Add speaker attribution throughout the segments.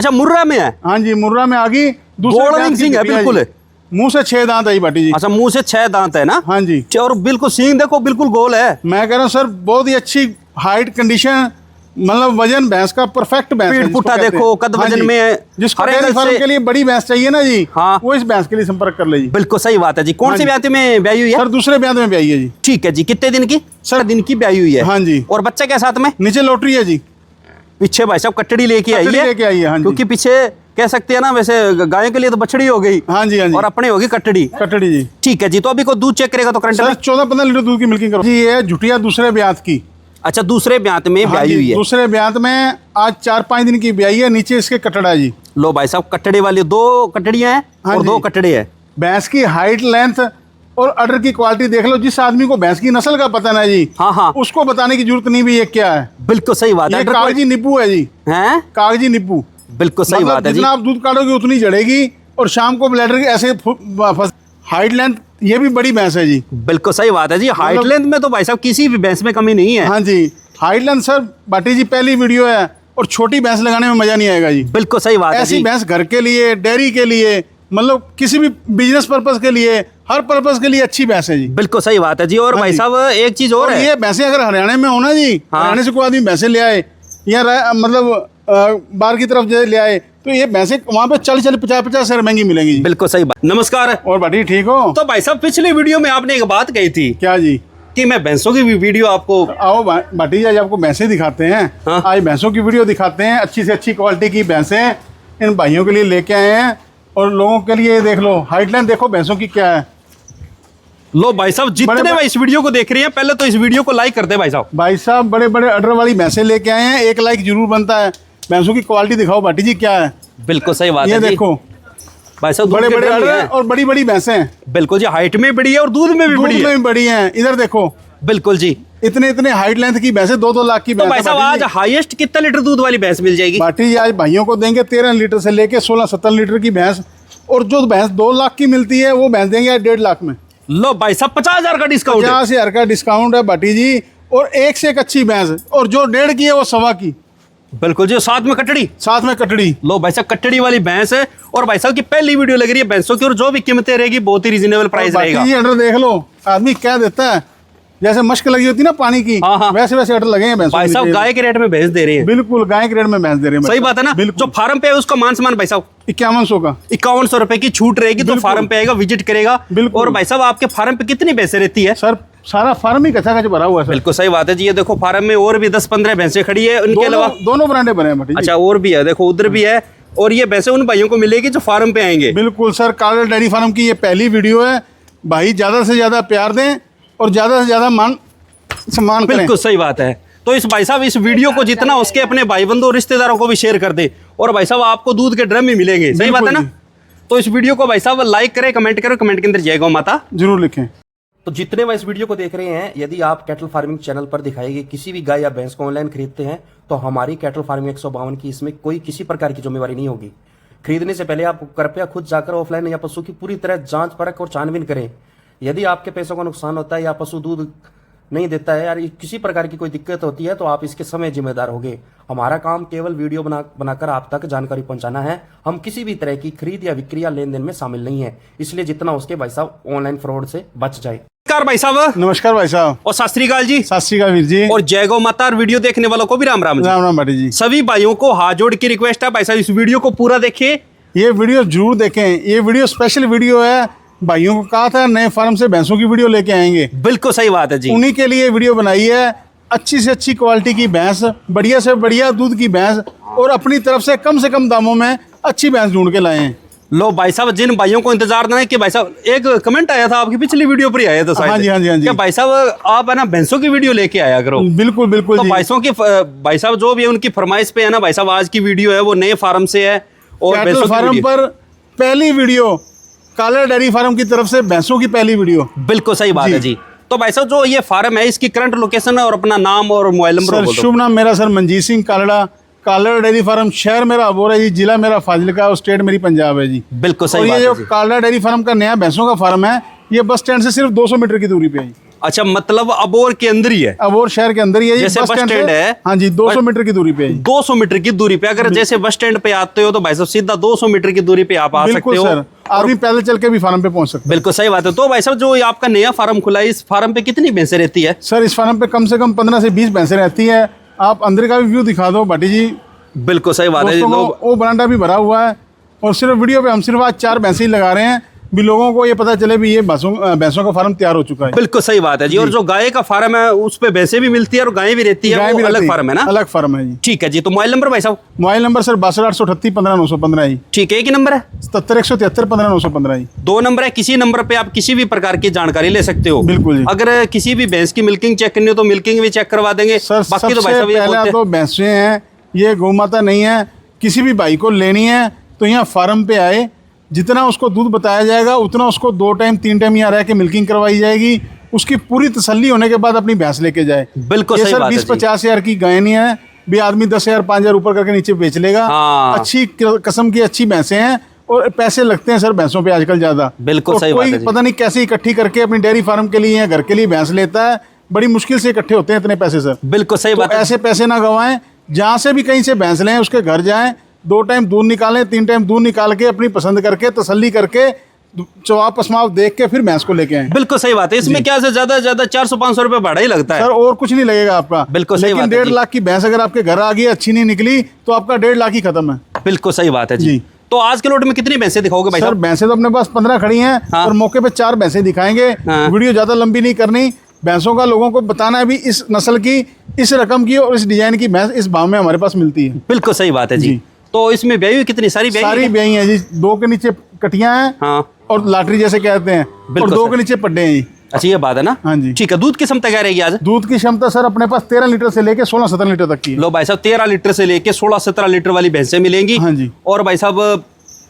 Speaker 1: अच्छा मुर्रा में है।
Speaker 2: हाँ जी, मुर्रा में आ गई।
Speaker 1: गोल्डन सिंह है बिल्कुल।
Speaker 2: मुंह से 6 दांत है बाटी जी।
Speaker 1: अच्छा मुंह से 6 दांत है ना।
Speaker 2: हाँ जी।
Speaker 1: और बिल्कुल सींग देखो बिल्कुल गोल है।
Speaker 2: मैं कह रहा हूँ सर बहुत ही अच्छी हाइट कंडीशन, मतलब वजन भैंस का परफेक्ट भैंस है।
Speaker 1: पीठ पुट्ठा देखो, कद वजन में है।
Speaker 2: जिसको डेयरी फार्म के लिए बड़ी भैंस चाहिए ना जी,
Speaker 1: हाँ
Speaker 2: वो इस भैंस के लिए संपर्क कर ले जी।
Speaker 1: बिल्कुल सही बात है जी। कौन सी ब्याह में ब्याई हुई है
Speaker 2: सर? दूसरे ब्याह में ब्याई है जी।
Speaker 1: ठीक है जी। कितने दिन की?
Speaker 2: सर
Speaker 1: दिन की ब्याई हुई है।
Speaker 2: हाँ जी।
Speaker 1: और बच्चा क्या साथ में?
Speaker 2: नीचे लॉटरी है जी।
Speaker 1: पीछे भाई साहब कटड़ी लेके आई है।
Speaker 2: लेके आई है। हाँ जी।
Speaker 1: क्योंकि पीछे कह सकते हैं ना, वैसे गाय के लिए तो बछड़ी हो गई।
Speaker 2: हाँ जी। हाँ जी।
Speaker 1: और अपने होगी कटड़ी।
Speaker 2: कटड़ी जी।
Speaker 1: ठीक है जी। तो अभी को दूध चेक करेगा तो करंट में
Speaker 2: 14-15 लीटर दूध की मिल्किंग करो जी। ये झुटिया दूसरे ब्याह की।
Speaker 1: अच्छा दूसरे ब्यात में
Speaker 2: हाँ
Speaker 1: ब्याई हुई है।
Speaker 2: दूसरे ब्याह में आज 4-5 दिन की ब्याई है। नीचे इसके कटड़ा जी।
Speaker 1: लो भाई साहब कटड़े वाली 2 कटड़ियां हैं।
Speaker 2: हाँ
Speaker 1: और
Speaker 2: जी।
Speaker 1: 2 कटड़े हैं।
Speaker 2: भैंस की हाइट, लेंथ और अडर की क्वालिटी देख लो। जिस आदमी को भैंस की नस्ल का पता ना जी,
Speaker 1: हाँ हाँ
Speaker 2: उसको बताने की जरूरत नहीं भी ये क्या है।
Speaker 1: बिल्कुल सही बात है।
Speaker 2: ये कागजी नींबू है जी।
Speaker 1: हैं?
Speaker 2: कागजी नींबू।
Speaker 1: बिल्कुल सही
Speaker 2: मतलब
Speaker 1: बात है जी।
Speaker 2: जितना आप दूध काटोगे उतनी जड़ेगी और शाम को ब्लैडर की ऐसे हाइट, लेंथ। ये भी बड़ी भैंस है जी।
Speaker 1: बिल्कुल सही बात है जी। हाइट लेंथ में तो भाई साहब किसी भी भैंस में कमी नहीं है।
Speaker 2: हाँ जी। हाइट लेंथ सर बाटी जी पहली वीडियो है और छोटी भैंस लगाने में मजा नहीं आएगा जी।
Speaker 1: बिल्कुल सही बात है
Speaker 2: ऐसी
Speaker 1: जी।
Speaker 2: भैंस घर के लिए, डेयरी के लिए, मतलब किसी भी बिजनेस पर्पस के लिए, हर पर्पस के लिए अच्छी भैंस है जी।
Speaker 1: बिल्कुल सही बात है जी। और
Speaker 2: हाँ
Speaker 1: भाई
Speaker 2: जी।
Speaker 1: साहब एक चीज और है।
Speaker 2: ये भैंसें अगर हरियाणा में हो ना जी,
Speaker 1: हाँ।
Speaker 2: हरियाणा से कोई आदमी भैंसे ले आए या मतलब बाहर की तरफ ले आए तो ये भैंसें वहाँ पे 40-50 से महंगी मिलेंगी जी।
Speaker 1: बिल्कुल सही बात। नमस्कार।
Speaker 2: और बाटी ठीक हो?
Speaker 1: तो भाई साहब पिछले वीडियो में आपने एक बात कही थी
Speaker 2: क्या जी?
Speaker 1: कि मैं भैंसों की भी वीडियो आपको
Speaker 2: आओ बाटी जी, आज आपको भैंसें दिखाते हैं।
Speaker 1: हाँ।
Speaker 2: आज भैंसों की वीडियो दिखाते हैं। अच्छी से अच्छी क्वालिटी की भैंसें इन भाइयों के लिए लेके आए हैं और लोगों के लिए। ये देख लो हाइट लाइन, देखो भैंसों की क्या है।
Speaker 1: लो भाई साहब जितने भाई इस वीडियो को देख रहे हैं पहले तो इस वीडियो को लाइक कर दे भाई साहब।
Speaker 2: भाई साहब बड़े बड़े अडर वाली भैंसें लेके आए हैं। 1 लाइक जरूर बनता है। भैंसों की क्वालिटी दिखाओ बाटी जी क्या है।
Speaker 1: बिल्कुल सही बात
Speaker 2: ये
Speaker 1: है जी।
Speaker 2: देखो
Speaker 1: भाई साहब
Speaker 2: बड़े बड़े अडर और बड़ी बड़ी भैंसें हैं।
Speaker 1: बिल्कुल जी। हाइट में बड़ी है और दूध में भी
Speaker 2: दूध
Speaker 1: बड़ी
Speaker 2: में
Speaker 1: है।
Speaker 2: भी बड़ी हैं। इधर देखो
Speaker 1: बिल्कुल जी।
Speaker 2: इतने हाइट लेंथ की भैंसें 2-2 लाख की
Speaker 1: तो
Speaker 2: भैंस
Speaker 1: भाई साहब आज हाईएस्ट कितना लीटर दूध वाली भैंस मिल जाएगी?
Speaker 2: बाटी जी आज भाइयों को देंगे 13 लीटर से लेके 16-17 लीटर की भैंस। और जो भैंस 2 लाख की मिलती है वो भैंस देंगे आज 1.5 लाख में।
Speaker 1: लो भाई साहब 50,000 का डिस्काउंट है।
Speaker 2: 50,000 का डिस्काउंट है बाटी जी। और एक से एक अच्छी भैंस। और जो 1.5 की है वो 1.25 की।
Speaker 1: बिल्कुल जी। साथ में कटड़ी।
Speaker 2: साथ में कटड़ी।
Speaker 1: लो भाई साहब कटड़ी वाली भैंस है। और भाई साहब की पहली वीडियो लग रही है भैंसों की और जो भी कीमतें रहेगी बहुत ही रीजनेबल प्राइस रहेगा।
Speaker 2: बाटी जी अडर देख लो, आदमी क्या देता है। जैसे मश्क लगी होती है ना पानी की,
Speaker 1: हाँ हाँ।
Speaker 2: वैसे वैसे अडर लगे हैं भैंसों
Speaker 1: भाई साहब
Speaker 2: के।
Speaker 1: गाय के रेट में भैंस दे रहे हैं।
Speaker 2: बिल्कुल गाय के रेट में भैंस दे रहे हैं।
Speaker 1: सही बात है ना। जो फार्म पे है उसका मान सम्मान भाई साहब
Speaker 2: 5100 का
Speaker 1: 5100 रुपए की छूट रहेगी। तो फार्म पे आएगा, विजिट करेगा।
Speaker 2: बिल्कुल।
Speaker 1: और भाई साहब आपके फार्म पे कितनी भैंसें रहती है?
Speaker 2: सर सारा फार्म ही कच्चा भरा हुआ है सर।
Speaker 1: बिल्कुल सही बात है जी। ये देखो फार्म में और भी 10-15 भैंसें खड़ी है। उनके अलावा
Speaker 2: दोनों ब्रांडे बने हैं बाटी जी।
Speaker 1: अच्छा और भी है, देखो उधर भी है। और ये भैंसें उन भाइयों को मिलेगी जो फार्म पे आएंगे।
Speaker 2: बिल्कुल सर। कालर डेयरी फार्म की ये पहली वीडियो है। भाई ज्यादा से ज्यादा प्यार दें और ज्यादा से ज्यादा मान सम्मान करें।
Speaker 1: बिल्कुल सही बात है। तो इस भाई साहब इस वीडियो को जितना उसके अपने भाई बंधु और रिश्तेदारों को भी शेयर कर दे। और भाई साहब आपको दूध के ड्रम ही मिलेंगे। सही बात है ना। तो इस वीडियो को भाई साहब लाइक करें, कमेंट करें, कमेंट के अंदर जय गौ माता
Speaker 2: जरूर लिखें।
Speaker 1: तो जितने भाई इस वीडियो को देख रहे हैं, यदि आप कैटल फार्मिंग चैनल पर दिखाई गई किसी भी गाय या भैंस को ऑनलाइन खरीदते हैं तो हमारी कैटल फार्मिंग 152 की इसमें कोई किसी प्रकार की जिम्मेवारी नहीं होगी। खरीदने से पहले आप कृपया खुद जाकर ऑफलाइन या पशु की पूरी तरह जांच परख और छानबीन करें। यदि आपके पैसों का नुकसान होता है या पशु दूध नहीं देता है या किसी प्रकार की कोई दिक्कत होती है तो आप इसके समय जिम्मेदार होंगे। हमारा काम केवल वीडियो बनाकर आप तक जानकारी पहुंचाना है। हम किसी भी तरह की खरीद या विक्री या लेन देन में शामिल नहीं है। इसलिए जितना उसके भाई साहब ऑनलाइन फ्रॉड से बच जाए। नमस्कार भाई साहब।
Speaker 2: नमस्कार भाई साहब।
Speaker 1: और सत श्री अकाल जी।
Speaker 2: सत श्री अकाल वीर जी।
Speaker 1: और जय गौ माता। और वीडियो देखने वालों को भी राम राम जी।
Speaker 2: राम राम बाटी जी।
Speaker 1: सभी भाइयों को हाथ जोड़ की रिक्वेस्ट है भाई साहब इस वीडियो को पूरा देखिए।
Speaker 2: ये वीडियो जरूर देखें। ये वीडियो स्पेशल वीडियो है। भाइयों को कहा था नए फार्म से भैंसों की वीडियो लेके आएंगे।
Speaker 1: बिल्कुल सही बात है जी।
Speaker 2: उन्हीं के लिए वीडियो बनाई है। अच्छी से अच्छी क्वालिटी की भैंस, बढ़िया से बढ़िया दूध की भैंस और अपनी तरफ से कम दामों में अच्छी भैंस ढूंढ के लाए हैं।
Speaker 1: लो भाई साहब जिन भाइयों को इंतजार ना है कि भाई साहब एक कमेंट आया था आपकी पिछली वीडियो पर ही आया था शायद।
Speaker 2: हाँ जी हाँ जी हाँ जी।
Speaker 1: कि भाई साहब आप है ना भैंसों की वीडियो लेके आया करो।
Speaker 2: बिल्कुल बिल्कुल
Speaker 1: तो
Speaker 2: जी।
Speaker 1: भैंसों की भाई साहब जो भी है उनकी फरमाइश पे है ना भाई साहब आज की वीडियो है वो नए फार्म से है। और
Speaker 2: कैटल
Speaker 1: भैंसों की
Speaker 2: फार्म
Speaker 1: वीडियो
Speaker 2: पर पहली वीडियो कालर डेयरी फार्म की तरफ से भैंसों की पहली वीडियो।
Speaker 1: बिल्कुल सही बात है जी। तो भाई साहब जो ये फार्म है इसकी करंट लोकेशन है और अपना नाम और मोबाइल नंबर
Speaker 2: सर
Speaker 1: बोल दो।
Speaker 2: शुभ नाम मेरा सर मनजीत सिंह कालड़ा। कालर डेयरी फार्म शहर मेरा अबोर है जी, जिला मेरा फाजिलका और स्टेट मेरी पंजाब है जी।
Speaker 1: बिल्कुल
Speaker 2: और
Speaker 1: सही
Speaker 2: ये
Speaker 1: बात
Speaker 2: जो
Speaker 1: है जी।
Speaker 2: कालर डेयरी फार्म का नया भैंसों का फार्म है ये बस स्टैंड से सिर्फ 200 मीटर की दूरी पे है जी।
Speaker 3: अच्छा, मतलब अबोर के अंदर ही है,
Speaker 2: अबोर शहर के अंदर ही है जी,
Speaker 3: जैसे बस स्टैंड
Speaker 2: से-
Speaker 3: है।
Speaker 2: हाँ जी, 200 मीटर की दूरी पे है जी।
Speaker 3: 200 मीटर की दूरी पे, अगर जैसे बस स्टैंड पे आते हो तो भाई साहब सीधा 200 मीटर की दूरी पे आप आ सकते
Speaker 2: बिल्कुल
Speaker 3: हो।
Speaker 2: सर, आदमी पैदल चल के भी फार्म पे पहुंच सकता है।
Speaker 3: बिल्कुल सही बात है। तो भाई साहब जो ये आपका नया फार्म खुला है, इस फार्म पे कितनी भैंसें रहती है?
Speaker 2: सर इस फार्म पे कम से कम 15 से 20 भैंसें रहती है। आप अंदर का भी व्यू दिखा दो भाटी जी।
Speaker 3: बिल्कुल सही बात है जी।
Speaker 2: दोस्तों
Speaker 3: लोग
Speaker 2: को वो बरांडा भी भरा हुआ है, और सिर्फ वीडियो पे हम सिर्फ आज 4 भैंसे ही लगा रहे हैं, भी लोगों को ये पता चले भी ये भैंसों का फार्म तैयार हो चुका है।
Speaker 3: बिल्कुल सही बात है जी। और जो गाय का फार्म है उस पे भैंसें भी मिलती है और गायें भी रहती है,
Speaker 2: गाय
Speaker 3: वो
Speaker 2: भी
Speaker 3: अलग
Speaker 2: रहती
Speaker 3: फार्म है ना?
Speaker 2: अलग फार्म है जी।
Speaker 3: ठीक है जी। तो मोबाइल नंबर भाई साहब?
Speaker 2: मोबाइल नंबर सर 62 838 15 915 जी।
Speaker 3: ठीक है, एक ही नंबर है?
Speaker 2: 77 173 15 915 जी।
Speaker 3: 2 नंबर है। किसी नंबर पे आप किसी भी प्रकार की जानकारी ले सकते हो।
Speaker 2: बिल्कुल जी।
Speaker 3: अगर किसी भी भैंस की मिल्किंग चेक करनी हो तो मिल्किंग भी चेक करवा देंगे।
Speaker 2: सर
Speaker 3: बाकी तो भाई
Speaker 2: सबसे
Speaker 3: साहब ये
Speaker 2: पहले
Speaker 3: बोलते
Speaker 2: तो भैंसें हैं, ये गौ माता नहीं है। किसी भी भाई को लेनी है तो यहाँ फार्म पे आए, जितना उसको दूध बताया जाएगा उतना उसको 2 टाइम 3 टाइम यहाँ रह के मिल्किंग करवाई जाएगी। उसकी पूरी तसल्ली होने के बाद अपनी भैंस लेके जाए।
Speaker 3: बिल्कुल
Speaker 2: ये
Speaker 3: सही
Speaker 2: सर
Speaker 3: बात है
Speaker 2: 20-50 हज़ार की गाय नहीं है भी आदमी 10,000 5,000 ऊपर करके नीचे बेच लेगा।
Speaker 3: हाँ।
Speaker 2: अच्छी किस्म की अच्छी भैंसें हैं, और पैसे लगते हैं सर भैंसों पे आजकल ज्यादा।
Speaker 3: बिल्कुल
Speaker 2: और
Speaker 3: सही बात
Speaker 2: कोई
Speaker 3: है जी।
Speaker 2: पता नहीं कैसे इकट्ठी करके अपनी डेयरी फार्म के लिए या घर के लिए भैंस लेता है, बड़ी मुश्किल से इकट्ठे होते हैं इतने पैसे सर।
Speaker 3: बिल्कुल सही
Speaker 2: तो
Speaker 3: बात है।
Speaker 2: ऐसे पैसे ना गवाएं, जहाँ से भी कहीं से भैंस लें उसके घर जाएं, 2 टाइम दूध निकालें, 3 टाइम दूध निकाल के अपनी पसंद करके तसल्ली करके चौवा पसमाव देख के फिर भैंस को लेके आए।
Speaker 3: बिल्कुल सही बात है। इसमें क्या से ज्यादा 400-500 रुपए भाड़ा ही लगता है
Speaker 2: सर और कुछ नहीं लगेगा आपका।
Speaker 3: बिल्कुल सही
Speaker 2: लेकिन
Speaker 3: बात है
Speaker 2: 1.5
Speaker 3: जी।
Speaker 2: लाख की भैंस अगर आपके घर आ गई, अच्छी नहीं निकली, तो आपका 1.5 लाख ही खत्म है।
Speaker 3: बिल्कुल सही बात है जी।
Speaker 2: जी।
Speaker 3: तो आज के लोट में कितनी भैंसें दिखाओगे भाई
Speaker 2: सर
Speaker 3: साहब?
Speaker 2: भैंसें तो अपने पास 15 खड़ी हैं,
Speaker 3: हाँ।
Speaker 2: और मौके पे 4 भैंसें दिखाएंगे।
Speaker 3: हाँ।
Speaker 2: वीडियो ज्यादा लंबी नहीं करनी, भैंसों का लोगों को बताना है भी इस नस्ल की, इस रकम की और इस डिजाइन की भैंस इस भाव में हमारे पास मिलती है।
Speaker 3: बिल्कुल सही बात है जी।
Speaker 2: जी।
Speaker 3: तो इसमें ब्याई हुई कितनी सारी ब्याई
Speaker 2: सारी
Speaker 3: है?
Speaker 2: ब्याई हैं जी, 2 के नीचे कटियां हैं,
Speaker 3: हाँ।
Speaker 2: और लाटरी जैसे कहते हैं, और
Speaker 3: बिल्कुल
Speaker 2: 2
Speaker 3: सर।
Speaker 2: के नीचे पड्डे हैं जी।
Speaker 3: अच्छा, ये बात है ना?
Speaker 2: हाँ जी।
Speaker 3: ठीक है। दूध की क्षमता क्या रहेगी आज?
Speaker 2: दूध की क्षमता सर अपने पास 13 लीटर से लेके 16-17 लीटर तक की है।
Speaker 3: लो भाई साहब, 13 लीटर से लेके 16-17 लीटर वाली भैंसें मिलेंगी।
Speaker 2: हाँ जी।
Speaker 3: और भाई साहब,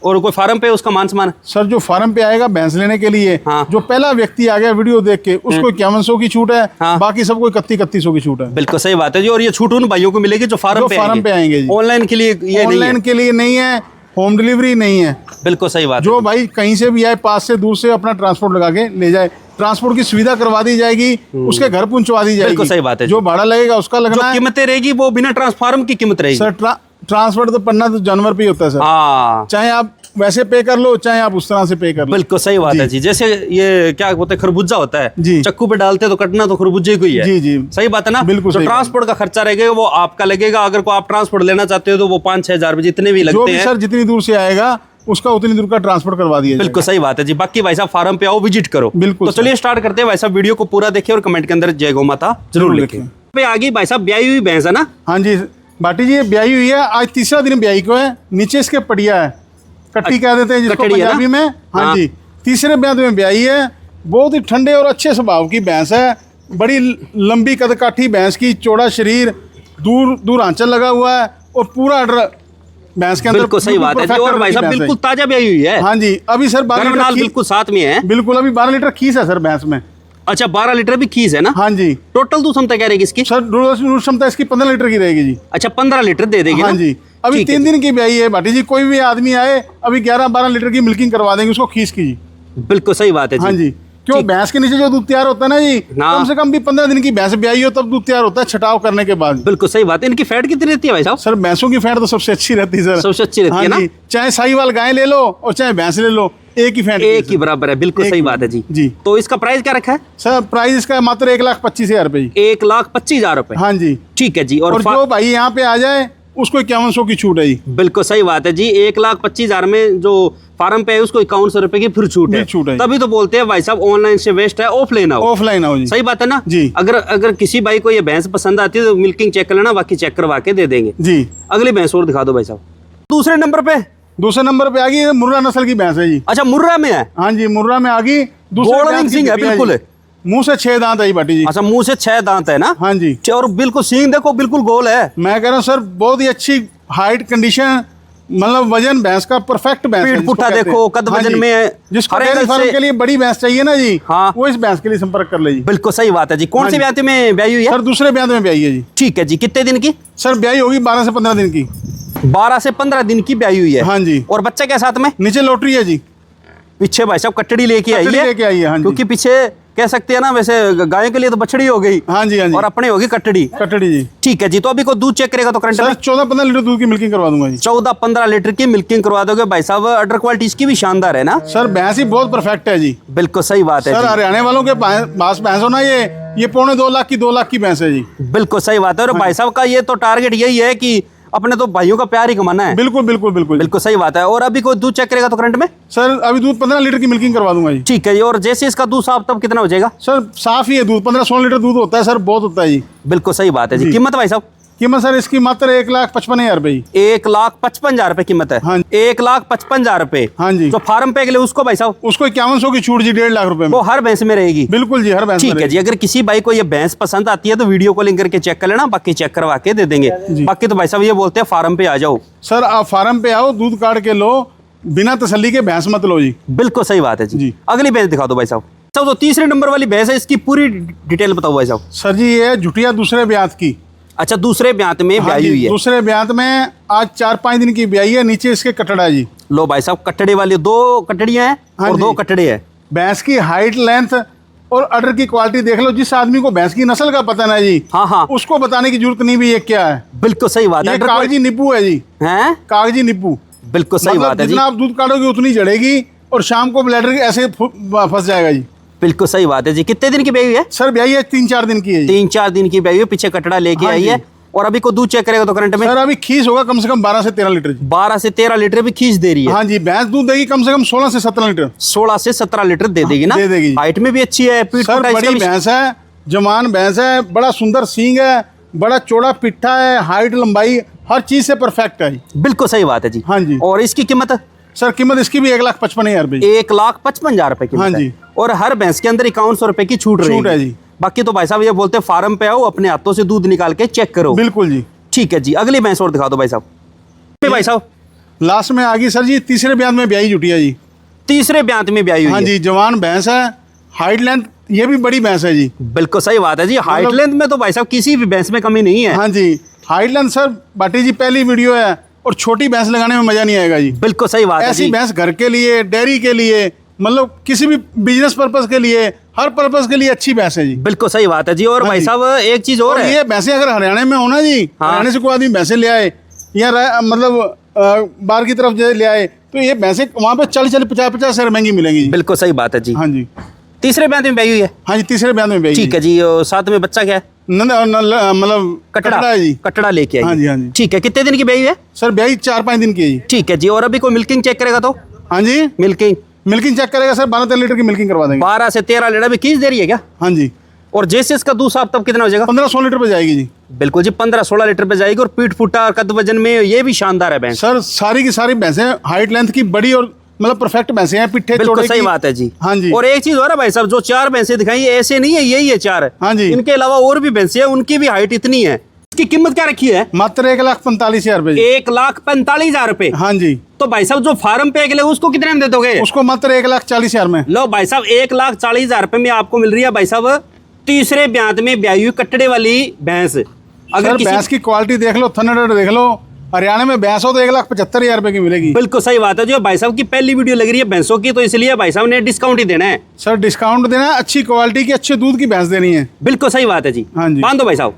Speaker 3: और कोई फार्म पे उसका मान सम्मान?
Speaker 2: सर जो फार्म पे आएगा भैंस लेने के लिए,
Speaker 3: हाँ।
Speaker 2: जो पहला व्यक्ति आ गया वीडियो देख के, उसको 5100 की छूट है।
Speaker 3: हाँ।
Speaker 2: बाकी सबको 3100 की छूट है।
Speaker 3: बिल्कुल सही बात है जी। और ये छूट उन भाइयों को मिलेगी जो फार्म
Speaker 2: जो
Speaker 3: पे
Speaker 2: फार्म पे आएंगे जी।
Speaker 3: ऑनलाइन के लिए ये नहीं है।
Speaker 2: ऑनलाइन के लिए नहीं है, होम डिलीवरी नहीं है।
Speaker 3: बिल्कुल सही बात
Speaker 2: जो
Speaker 3: है।
Speaker 2: भाई कहीं से भी आए, पास से दूर से अपना ट्रांसपोर्ट लगा के ले जाए, ट्रांसपोर्ट की सुविधा करवा दी जाएगी, उसके घर पहुंचवा दी जाएगी।
Speaker 3: बिल्कुल सही बात है जी।
Speaker 2: जो भाड़ा लगेगा उसका
Speaker 3: जो
Speaker 2: लगना है।
Speaker 3: कीमतें रहेगी वो बिना ट्रांसफार्म की कीमत रहेगी।
Speaker 2: सर ट्रांसपोर्ट तो पन्ना तो जानवर पे ही होता है सर।
Speaker 3: हाँ,
Speaker 2: चाहे आप वैसे पे कर लो, चाहे आप उस तरह से पे कर लो।
Speaker 3: बिल्कुल सही बात
Speaker 2: जी।
Speaker 3: है जी। जैसे ये क्या बोलते हैं, खरबूजा होता है,
Speaker 2: जी।
Speaker 3: चक्कू पे डालते तो कटना तो खरबूजे को ही है।
Speaker 2: जी जी
Speaker 3: सही बात है ना?
Speaker 2: बिल्कुल
Speaker 3: तो
Speaker 2: सही बात।
Speaker 3: ट्रांसपोर्ट का खर्चा रहेगा वो आपका लगेगा। अगर को आप ट्रांसपोर्ट लेना चाहते हो तो वो 5-6 हजार जितने भी
Speaker 2: जो
Speaker 3: लगते
Speaker 2: भी
Speaker 3: हैं।
Speaker 2: सर जितनी दूर से आएगा उसका उतनी दूर का ट्रांसपोर्ट करवा दिया
Speaker 3: बिल्कुल सही बात है जी। बाकी भाई साहब फार्म पे आओ, विजिट करो।
Speaker 2: बिल्कुल
Speaker 3: तो
Speaker 2: सर।
Speaker 3: चलिए स्टार्ट करते हैं भाई साहब। वीडियो को पूरा देखिए और कमेंट के अंदर जय गौ माता जरूर
Speaker 2: जरूर
Speaker 3: लिखें।
Speaker 2: लिखें।
Speaker 3: पे आगे भाई साहब ब्याई हुई भैंस है ना?
Speaker 2: हाँ जी भाटी जी, ये ब्याई हुई है, आज 3रा दिन ब्याई को है। नीचे इसके पटिया है, कट्टी कह देते हैं जिसको
Speaker 3: कटड़ी है ना?
Speaker 2: पंजाबी में। हाँ
Speaker 3: हाँ।
Speaker 2: जी, 3रे ब्याह में ब्याई है। बहुत ही ठंडे और अच्छे स्वभाव की भैंस है, बड़ी लंबी कदकाठी भैंस की, चौड़ा शरीर, दूर दूर आंचल लगा हुआ है, और पूरा अडर भैंस के अंदर।
Speaker 3: बिल्कुल सही बात है जी। और भाई साहब बिल्कुल ताजा ब्याई हुई है।
Speaker 2: हाँ जी, अभी सर 12
Speaker 3: गर्म
Speaker 2: लीटर
Speaker 3: नाल
Speaker 2: खी-
Speaker 3: बिल्कुल साथ में है।
Speaker 2: बिल्कुल अभी 12 लीटर खीस है सर भैंस में।
Speaker 3: अच्छा, 12 लीटर भी खीस है ना?
Speaker 2: हाँ जी
Speaker 3: टोटल दूध क्षमता क्या रहेगी इसकी?
Speaker 2: सर, दूध क्षमता इसकी 15 लीटर की रहेगी जी।
Speaker 3: अच्छा, 15 लीटर दे देगी
Speaker 2: हाँ
Speaker 3: ना?
Speaker 2: जी, अभी
Speaker 3: ठीक है
Speaker 2: 3 दिन की ब्याई है भाटी जी। कोई भी आदमी आए, अभी 11-12 लीटर की मिल्किंग करवा देंगे उसको खीस की जी।
Speaker 3: बिल्कुल सही बात है जी।
Speaker 2: हाँ जी, क्यों
Speaker 3: ठीक।
Speaker 2: भैंस के नीचे जो दूध तैयार होता है ना जी,
Speaker 3: हाँ।
Speaker 2: कम से कम भी 15 दिन की भैंस ब्याई हो तब दूध तैयार होता है, छटाव करने के बाद।
Speaker 3: बिल्कुल सही बात है। इनकी फैट कितनी रहती है भाई साहब?
Speaker 2: सर भैंसों की फैट तो सबसे अच्छी रहती है सर।
Speaker 3: सबसे अच्छी रहती है
Speaker 2: हाँ
Speaker 3: ना?
Speaker 2: जी, चाहे साहीवाल गाय ले लो और चाहे भैंस ले लो, एक ही फैट
Speaker 3: एक ही बराबर है। बिल्कुल
Speaker 2: एक
Speaker 3: सही
Speaker 2: ही।
Speaker 3: बात है जी।
Speaker 2: जी।
Speaker 3: तो इसका प्राइस क्या रखा है?
Speaker 2: सर प्राइस इसका मात्र 1,25,000 रुपये जी।
Speaker 3: 1,25,000 रुपए।
Speaker 2: हाँ जी,
Speaker 3: ठीक है जी।
Speaker 2: और जो भाई यहाँ पे आ जाए उसको 5100 की छूट है जी।
Speaker 3: बिल्कुल सही बात है जी। 1,25,000 में जो फार्म पे है उसको 5100 रुपए की फिर छूट है।
Speaker 2: फिर छूट है।
Speaker 3: तभी तो बोलते हैं भाई साहब ऑनलाइन से वेस्ट है, ऑफलाइन आओ।
Speaker 2: ऑफलाइन आओ जी।
Speaker 3: सही बात है ना?
Speaker 2: जी।
Speaker 3: अगर किसी भाई को ये भैंस पसंद आती है तो मिल्किंग चेक कर लेना, बाकी चेक करवा के दे देंगे।
Speaker 2: जी,
Speaker 3: अगली भैंस और दिखा दो भाई साहब। दूसरे नंबर पे
Speaker 2: दूसरे नंबर पे आ गई, ये मुर्रा नस्ल की भैंस है जी।
Speaker 3: अच्छा, मुर्रा में है।
Speaker 2: हाँ जी, मुर्रा में आ गई।
Speaker 3: गोल्डन
Speaker 2: ब्याह की
Speaker 3: सिंह है,
Speaker 2: बिटिया
Speaker 3: बिल्कुल
Speaker 2: जी। मुंह से 6 दांत है जी भाटी जी।
Speaker 3: अच्छा, मुंह से 6 दांत है ना?
Speaker 2: हाँ जी,
Speaker 3: और बिल्कुल सींग देखो, बिल्कुल गोल है।
Speaker 2: मैं कह रहा हूँ सर, बहुत ही अच्छी हाइट कंडीशन, मतलब वजन भैंस का परफेक्ट भैंस है
Speaker 3: पीठ
Speaker 2: जिसको
Speaker 3: पुट्ठा
Speaker 2: कहते
Speaker 3: देखो,
Speaker 2: हैं।
Speaker 3: कद
Speaker 2: हाँ
Speaker 3: वजन
Speaker 2: जी,
Speaker 3: में
Speaker 2: जिसको
Speaker 3: हर
Speaker 2: डेयरी
Speaker 3: एंगल
Speaker 2: फार्म
Speaker 3: से-
Speaker 2: के लिए बड़ी भैंस चाहिए ना जी,
Speaker 3: हाँ।
Speaker 2: वो इस भैंस के लिए संपर्क कर ले जी।
Speaker 3: बिल्कुल सही बात है जी। कौन
Speaker 2: हाँ
Speaker 3: सी
Speaker 2: जी।
Speaker 3: ब्याह में ब्याई हुई है?
Speaker 2: सर दूसरे ब्याह में ब्याई है जी।
Speaker 3: ठीक है जी। कितने दिन की?
Speaker 2: सर ब्याई होगी 12 से 15 दिन की।
Speaker 3: 12 से 15 दिन की ब्याई हुई है।
Speaker 2: हाँ जी,
Speaker 3: और बच्चा क्या साथ में?
Speaker 2: नीचे लॉटरी है जी।
Speaker 3: पीछे भाई साहब कटड़ी लेके आई
Speaker 2: कटड़ी
Speaker 3: है।
Speaker 2: लेके आई है, हाँ जी।
Speaker 3: क्योंकि पीछे कह सकते हैं ना, वैसे गाय के लिए तो बछड़ी हो गई
Speaker 2: हाँ जी हाँ जी।
Speaker 3: और अपने होगी कटड़ी।
Speaker 2: कटड़ी जी।
Speaker 3: ठीक है जी। तो अभी को दूध चेक करेगा तो करंट
Speaker 2: सर
Speaker 3: में
Speaker 2: 14-15 लीटर दूध की मिल्किंग करवा दूंगा जी।
Speaker 3: 14-15 लीटर की मिल्किंग करवा दोगे भाई साहब। अडर क्वालिटी इसकी भी शानदार है ना।
Speaker 2: सर भैंस ही बहुत परफेक्ट है जी।
Speaker 3: बिल्कुल सही बात है
Speaker 2: सर
Speaker 3: जी।
Speaker 2: हरियाणा वालों के पास भैंस हो ना, ये 2.25 लाख की 2 लाख की भैंस है जी।
Speaker 3: बिल्कुल सही बात है। और भाई साहब का ये तो टारगेट यही है कि अपने तो भाइयों का प्यार ही कमाना है।
Speaker 2: बिल्कुल बिल्कुल बिल्कुल।
Speaker 3: बिल्कुल सही बात है। और अभी कोई दूध चेक करेगा तो करंट में
Speaker 2: सर अभी दूध 15 लीटर की मिल्किंग करवा दूंगा जी।
Speaker 3: ठीक है जी। और जैसे इसका दूध साफ तब कितना हो जाएगा?
Speaker 2: सर साफ ही है दूध, 15-16 लीटर दूध होता है सर, बहुत होता है जी।
Speaker 3: बिल्कुल सही बात है जी।
Speaker 2: जी।
Speaker 3: कीमत भाई साहब?
Speaker 2: कीमत सर इसकी मात्र 1,55,000 रुपये जी।
Speaker 3: 1,55,000 रुपए कीमत है।
Speaker 2: हाँ।
Speaker 3: 1,55,000 रुपए।
Speaker 2: हाँ जी।
Speaker 3: जो फार्म पे के लिए उसको भाई साहब
Speaker 2: उसको 5100 की छूट जी, 1.5 लाख रुपए में।
Speaker 3: वो हर भैंस में रहेगी।
Speaker 2: बिल्कुल जी, हर भैंस में
Speaker 3: ठीक है जी। अगर किसी भाई को ये भैंस पसंद आती है तो वीडियो कॉलिंग करके चेक कर लेना, बाकी चेक करवा के दे देंगे। बाकी तो भाई साहब ये बोलते हैं फार्म पे आ जाओ।
Speaker 2: सर आप फार्म पे आओ, दूध काट के लो, बिना तसल्ली के भैंस मत लो जी।
Speaker 3: बिल्कुल सही बात है जी।
Speaker 2: जी।
Speaker 3: अगली भैंस दिखा दो भाई साहब। तो तीसरे नंबर वाली भैंस है, इसकी पूरी डिटेल बताओ भाई साहब।
Speaker 2: सर जी ये जुटिया दूसरे ब्यात की।
Speaker 3: अच्छा, दूसरे ब्यात में
Speaker 2: हाँ
Speaker 3: ब्याई
Speaker 2: जी,
Speaker 3: हुई है।
Speaker 2: दूसरे ब्यात में आज 4-5 दिन की ब्याई है। नीचे इसके कटड़ा है जी।
Speaker 3: लो भाई साहब, कटड़े वाली 2 कटड़ियां हैं
Speaker 2: हाँ
Speaker 3: और
Speaker 2: जी।
Speaker 3: 2 कटड़े हैं।
Speaker 2: भैंस की हाइट, लेंथ और अडर की क्वालिटी देख लो। जिस आदमी को भैंस की नस्ल का पता ना जी,
Speaker 3: हाँ हाँ,
Speaker 2: उसको बताने की जरूरत नहीं भी ये क्या है।
Speaker 3: बिल्कुल सही बात है।
Speaker 2: ये कागजी नींबू है जी,
Speaker 3: हैं?
Speaker 2: कागजी नींबू।
Speaker 3: बिल्कुल सही
Speaker 2: मतलब
Speaker 3: बात है जी।
Speaker 2: जितना आप दूध काटोगे उतनी जड़ेगी और शाम को ब्लैडर ऐसे फंस जाएगा जी।
Speaker 3: बिल्कुल सही बात है जी। कितने दिन की ब्याई हुई है?
Speaker 2: सर ब्याई है 3-4 दिन की है जी।
Speaker 3: 3-4 दिन की ब्याई हुई है। पीछे कटड़ा लेके
Speaker 2: हाँ
Speaker 3: आई
Speaker 2: जी।
Speaker 3: है। और अभी को दूध चेक करेगा तो करंट में
Speaker 2: सर अभी खीस होगा कम से कम 12 से 13 लीटर जी।
Speaker 3: 12 से 13 लीटर भी खींच दे रही है।
Speaker 2: हाँ जी, भैंस दूध देगी कम से कम 16 से 17 लीटर।
Speaker 3: 16 से 17 लीटर दे देगी ना?
Speaker 2: दे देगी।
Speaker 3: हाइट में भी अच्छी है। पीठ
Speaker 2: सर
Speaker 3: पुटा इसका
Speaker 2: बड़ी
Speaker 3: भी-
Speaker 2: भैंस है, जवान भैंस है, बड़ा सुंदर सींग है, बड़ा चौड़ा पिट्ठा है, हाइट लंबाई हर चीज से परफेक्ट है।
Speaker 3: बिल्कुल सही बात है जी।
Speaker 2: हाँ जी।
Speaker 3: और इसकी कीमत?
Speaker 2: सर कीमत इसकी भी 1,55,000 रुपये।
Speaker 3: 1,55,000 रुपए कीमत
Speaker 2: हाँ
Speaker 3: है।
Speaker 2: जी।
Speaker 3: और हर भैंस के अंदर 5100 रुपए की छूट
Speaker 2: छूट
Speaker 3: रहेगी।
Speaker 2: है जी।
Speaker 3: बाकी तो भाई साहब ये बोलते हैं फार्म पे आओ, अपने हाथों से दूध निकाल के चेक करो।
Speaker 2: बिल्कुल जी।
Speaker 3: ठीक है जी। अगली भैंस और दिखा दो भाई साहब। भाई साहब
Speaker 2: लास्ट में आ गई सर जी तीसरे ब्याज में ब्याई जुटी है जी।
Speaker 3: तीसरे ब्यात में ब्याई हुई
Speaker 2: हाँ
Speaker 3: है।
Speaker 2: जी, जवान भैंस है, हाइट लेंथ ये भी बड़ी भैंस है जी।
Speaker 3: बिल्कुल सही बात है जी। हाइट
Speaker 2: मतलब-
Speaker 3: लेंथ में तो भाई साहब किसी भी भैंस में कमी नहीं है।
Speaker 2: हाँ जी, हाइट लेंथ सर बाटी जी पहली वीडियो है और छोटी भैंस लगाने में मजा नहीं आएगा जी।
Speaker 3: बिल्कुल सही बात है
Speaker 2: ऐसी
Speaker 3: जी।
Speaker 2: भैंस घर के लिए, डेयरी के लिए, मतलब किसी भी बिजनेस पर्पज के लिए, हर पर्पज के लिए अच्छी भैंस है जी।
Speaker 3: बिल्कुल सही बात है जी। और
Speaker 2: हाँ
Speaker 3: भाई
Speaker 2: जी।
Speaker 3: साहब एक चीज और
Speaker 2: और
Speaker 3: है।
Speaker 2: ये भैंसे अगर हरियाणा में हो ना जी,
Speaker 3: हाँ।
Speaker 2: हरियाणा से कोई आदमी भैंसे ले आए या मतलब बाहर की तरफ जो ले आए तो ये भैंसे वहाँ पे 40-50 से महंगी मिलेंगी जी।
Speaker 3: बिल्कुल सही बात है जी।
Speaker 2: हाँ जी।
Speaker 3: तीसरे ब्यात में ब्याई हुई है।
Speaker 2: हाँ जी, तीसरे ब्याज में ब्याई
Speaker 3: ठीक है जी। और साथ में बच्चा क्या है?
Speaker 2: मतलब कटड़ा है जी।
Speaker 3: कटड़ा लेके आई
Speaker 2: हाँ जी, हाँ जी।
Speaker 3: ठीक है। कितने दिन की ब्याई है?
Speaker 2: सर ब्याई 4-5 दिन की है जी।
Speaker 3: ठीक है जी। और अभी कोई मिल्किंग चेक करेगा तो?
Speaker 2: हाँ जी,
Speaker 3: मिल्किंग
Speaker 2: मिल्किंग चेक करेगा सर, 12-13 लीटर की मिल्किंग करवा देंगे।
Speaker 3: 12 से 13 लीटर भी खींच दे रही है क्या?
Speaker 2: हाँ जी,
Speaker 3: और जैसे इसका दूध साफ तब कितना हो जाएगा?
Speaker 2: 15-16 लीटर पे जाएगी जी।
Speaker 3: बिल्कुल जी। 15-16 लीटर पे जाएगी। और पीठ फुटा और कद वजन में ये भी शानदार है भैंस।
Speaker 2: सर सारी की सारी भैंसें हाइट लेंथ की बड़ी और मतलब परफेक्ट भैंसें हैं, पिट्ठे
Speaker 3: बिल्कुल
Speaker 2: चौड़े
Speaker 3: सही
Speaker 2: की।
Speaker 3: बात है जी।
Speaker 2: हाँ जी।
Speaker 3: और एक चीज और है भाई साहब, जो 4 भैंसें दिखाई ये ऐसे नहीं है, यही है 4।
Speaker 2: हाँ जी।
Speaker 3: इनके अलावा और भी भैंसें हैं, उनकी भी हाइट इतनी है। इसकी कीमत क्या रखी है?
Speaker 2: मात्र 1,45,000 रुपये जी।
Speaker 3: 1,45,000 रुपए।
Speaker 2: हाँ जी,
Speaker 3: तो भाई साहब जो फार्म पे के लिए उसको कितने में दे दोगे?
Speaker 2: उसको मात्र 1,40,000 में।
Speaker 3: लो भाई साहब 1,40,000 रुपए में आपको मिल रही है भाई साहब तीसरे ब्यात में ब्याई हुई कट्टड़े वाली भैंस। अगर
Speaker 2: सर
Speaker 3: किसी
Speaker 2: भैंस की क्वालिटी देख लो, थनड़ देख लो। हरियाणा में भैंस हो तो 1,75,000 रुपये की मिलेगी।
Speaker 3: बिल्कुल सही बात है। जो भाई साहब की पहली वीडियो लग रही है भैंसों की, तो इसलिए भाई साहब ने डिस्काउंट ही देना है।
Speaker 2: सर डिस्काउंट देना है, अच्छी क्वालिटी की अच्छे दूध की भैंस देनी है।
Speaker 3: बिल्कुल सही बात है जी।
Speaker 2: हाँ जी।
Speaker 3: बांध दो भाई साहब।